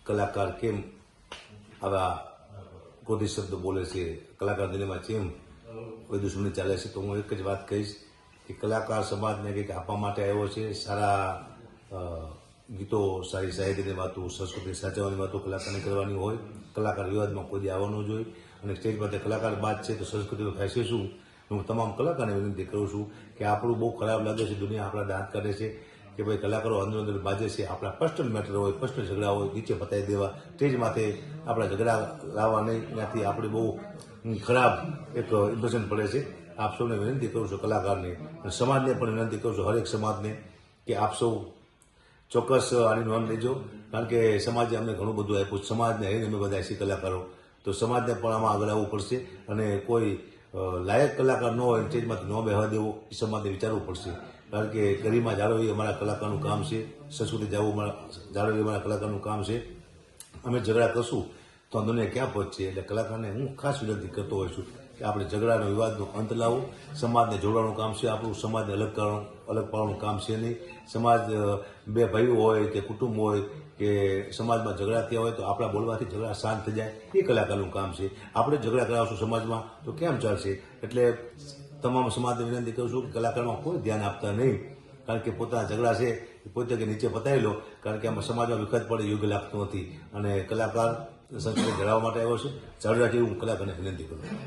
કલાકાર કેમ આવા ક્રોધિત શબ્દ બોલે છે, કલાકાર દિલ્હીમાં કેમ કોઈ દુશ્મની ચાલે છે, તો હું એક જ વાત કહીશ કે કલાકાર સમાજને કંઈક આપવા માટે આવ્યો છે. સારા ગીતો, સારી સાહિત્યની વાતો, સંસ્કૃતિ સાચવવાની વાતો કલાકારને કરવાની હોય. કલાકાર વિવાદમાં કોઈ દી આવવાનો જોઈએ અને સ્ટેજ પર કલાકાર બાદ છે તો સંસ્કૃતિનો થાય શું. હું તમામ કલાકારને વિનંતી કરું છું કે આપણું બહુ ખરાબ લાગે છે, દુનિયા આપણા દાંત કાઢે છે કે ભાઈ કલાકારો અંદર અંદર બાજે છે. આપણા પર્સનલ મેટર હોય, પર્સનલ ઝઘડા હોય, નીચે પતાવી દેવા, સ્ટેજ માથે આપણા ઝઘડા લાવવા નહીં. ત્યાંથી આપણે બહુ ખરાબ એક ઇમ્પ્રેશન પડે છે. આપ સૌને વિનંતી કરું છું, કલાકારને અને સમાજને પણ વિનંતી કરું છું, હરેક સમાજને, કે આપ સૌ ચોક્કસ આની નોંધ લેજો. કારણ કે સમાજે અમને ઘણું બધું આપ્યું, સમાજને હરીને અમે બધા છીએ કલાકારો, તો સમાજને પણ આમાં આગળ આવવું પડશે અને કોઈ લાયક કલાકાર ન હોય સ્ટેજમાંથી ન બેહવા દેવો, એ સમાજને વિચારવું પડશે. કારણ કે ગરિમા જાળવવી અમારા કલાકારનું કામ છે, સંસ્કૃતિ જાળવવી અમારા કલાકારનું કામ છે. અમે ઝઘડા કરશું તો દુનિયા ક્યાં પહોંચશે. એટલે કલાકારને હું ખાસ વિનંતી કરતો હોઉં છું કે આપણે ઝઘડાનો વિવાદનો અંત લાવો. સમાજને જોડવાનું કામ છે આપણું, સમાજને અલગ પાડવાનું કામ છે નહીં. સમાજ બે ભાઈઓ હોય કે કુટુંબ હોય કે સમાજમાં ઝઘડા થયા હોય તો આપણા બોલવાથી ઝઘડા શાંત થઈ જાય, એ કલાકારનું કામ છે. આપણે ઝઘડા કરાવશું સમાજમાં તો કેમ ચાલશે. એટલે તમામ સમાજને વિનંતી કરું છું કે કલાકારમાં કોઈ ધ્યાન આપતા નહીં. કારણ કે પોતાના ઝઘડા છે એ પોતે કે નીચે પતાવી લો, કારણ કે આમાં સમાજમાં વિખત પડે યોગ્ય લાગતું નથી. અને કલાકાર સંસ્કૃતિ જળાવવા માટે આવ્યો છે, જાળવી રાખે એવું હું કલાકારને વિનંતી કરું છું.